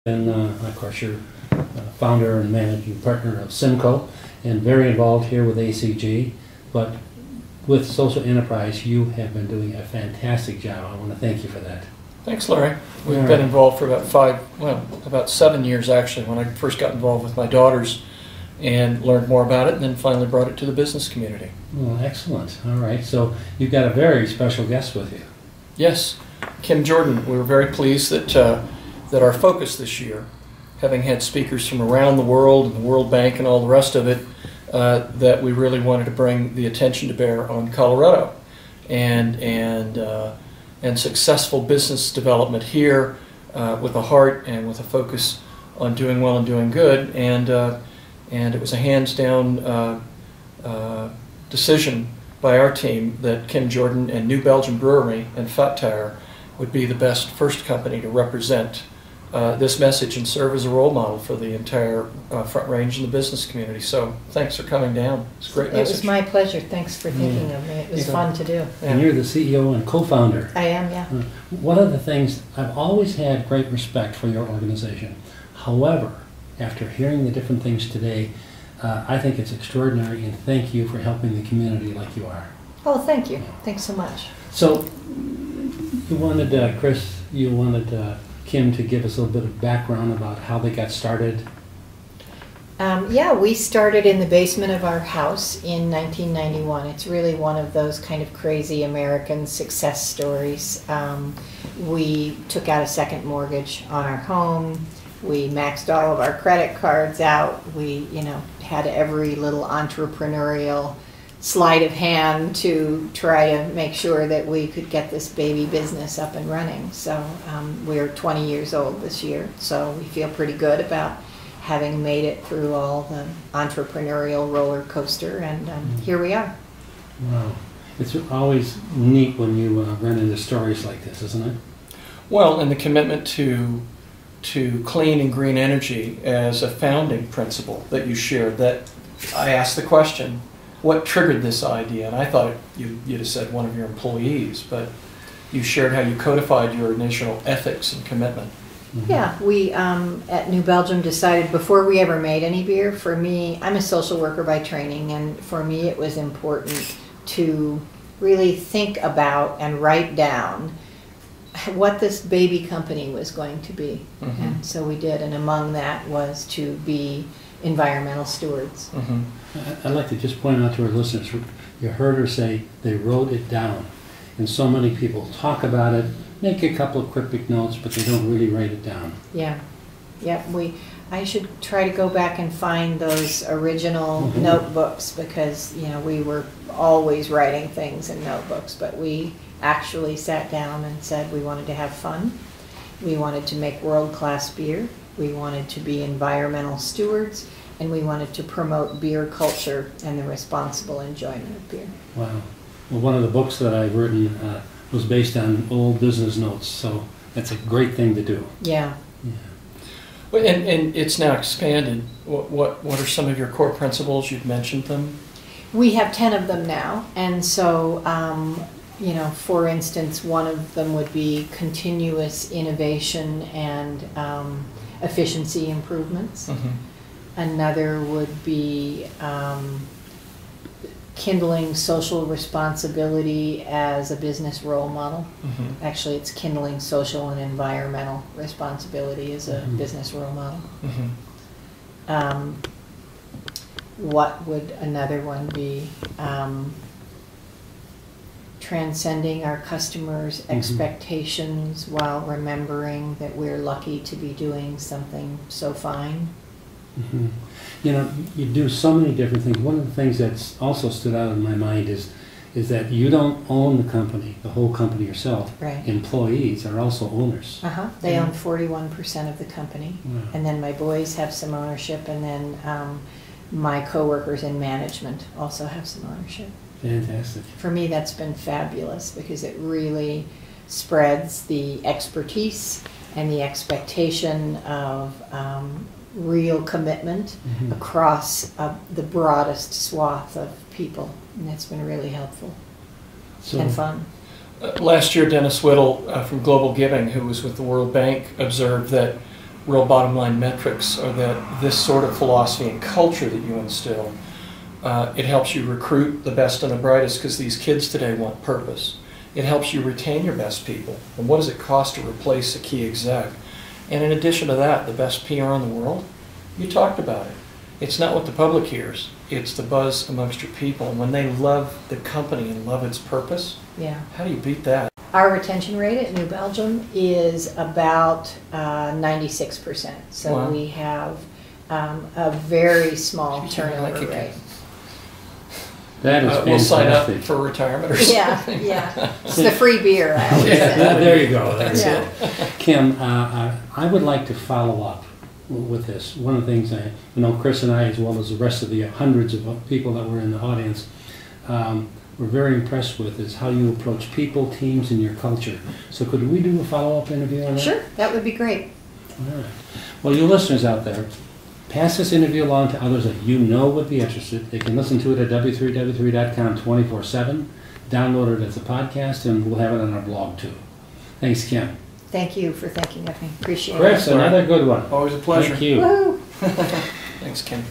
And of course, you're founder and managing partner of Simco, and very involved here with ACG. But with social enterprise, you have been doing a fantastic job. I want to thank you for that. Thanks, Larry. We've been involved for about 7 years actually, when I first got involved with my daughters and learned more about it, and then finally brought it to the business community. Well, excellent. All right, so you've got a very special guest with you. Yes, Kim Jordan. We were very pleased that our focus this year, having had speakers from around the world and the World Bank and all the rest of it, that we really wanted to bring the attention to bear on Colorado and successful business development here, with a heart and with a focus on doing well and doing good. And it was a hands-down decision by our team that Kim Jordan and New Belgium Brewery and Fat Tire would be the best first company to represent this message and serve as a role model for the entire Front Range and the business community. So thanks for coming down. It's a great message. It was my pleasure. Thanks for thinking of me. It was fun to do. And you're the CEO and co-founder. I am, yeah. One of the things, I've always had great respect for your organization. However, after hearing the different things today, I think it's extraordinary, and thank you for helping the community like you are. Oh, thank you. Thanks so much. So, you wanted, Chris, Kim to give us a little bit of background about how they got started. Yeah, we started in the basement of our house in 1991. It's really one of those kind of crazy American success stories. We took out a second mortgage on our home. We maxed all of our credit cards out. We, had every little entrepreneurial sleight of hand to try to make sure that we could get this baby business up and running. So we're 20 years old this year, so we feel pretty good about having made it through all the entrepreneurial roller coaster, and here we are. Wow. It's always neat when you run into stories like this, isn't it? Well, and the commitment to clean and green energy as a founding principle that you shared, that I asked the question, what triggered this idea? And I thought you'd have said one of your employees, but you shared how you codified your initial ethics and commitment. Mm-hmm. Yeah, we at New Belgium decided before we ever made any beer, for me, I'm a social worker by training, and for me it was important to really think about and write down what this baby company was going to be. Mm-hmm. And so we did, and among that was to be environmental stewards. Mm-hmm. I'd like to just point out to our listeners, you heard her say they wrote it down. And so many people talk about it, make a couple of cryptic notes, but they don't really write it down. Yeah. Yeah, I should try to go back and find those original notebooks, because we were always writing things in notebooks, but we actually sat down and said we wanted to have fun, we wanted to make world-class beer, we wanted to be environmental stewards, and we wanted to promote beer culture and the responsible enjoyment of beer. Wow. Well, one of the books that I've written was based on old business notes, so that's a great thing to do. Yeah. Yeah. Well, and it's now expanded. What are some of your core principles? You've mentioned them. We have 10 of them now, and so for instance, one of them would be continuous innovation and efficiency improvements. Mm-hmm. Another would be kindling social responsibility as a business role model. Mm-hmm. Actually, it's kindling social and environmental responsibility as a business role model. Mm-hmm. What would another one be? Transcending our customers' expectations while remembering that we're lucky to be doing something so fine. Mm-hmm. You do so many different things. One of the things that's also stood out in my mind is that you don't own the company, the whole company yourself. Right. Employees are also owners. They own 41% of the company. Wow. And then my boys have some ownership, and then my coworkers in management also have some ownership. Fantastic. For me, that's been fabulous, because it really spreads the expertise and the expectation of real commitment across the broadest swath of people, and that's been really helpful and fun. Last year, Dennis Whittle from Global Giving, who was with the World Bank, observed that real bottom line metrics are that this sort of philosophy and culture that you instill, it helps you recruit the best and the brightest because these kids today want purpose. It helps you retain your best people. And what does it cost to replace a key exec? And in addition to that, the best PR in the world, you talked about it. It's not what the public hears. It's the buzz amongst your people. And when they love the company and love its purpose, Yeah. how do you beat that? Our retention rate at New Belgium is about 96%. So Wow. we have a very small Like turnover it. rate. That is We'll sign up fantastic. for retirement or something. Yeah, yeah. It's the free beer, I always Yeah, say. There you go. That's Yeah. it. Kim, I would like to follow up with this. One of the things I know Chris and I, as well as the rest of the hundreds of people that were in the audience, were very impressed with is how you approach people, teams, and your culture. So could we do a follow-up interview on that? Sure, that would be great. All right. Well, you listeners out there, pass this interview along to others that you know would be interested. They can listen to it at w3w3.com 24/7, download it as a podcast, and we'll have it on our blog too. Thanks, Kim. Thank you for thinking of me. Appreciate Chris, it. another good one. Always a pleasure. Thank you. Woo! Thanks, Kim.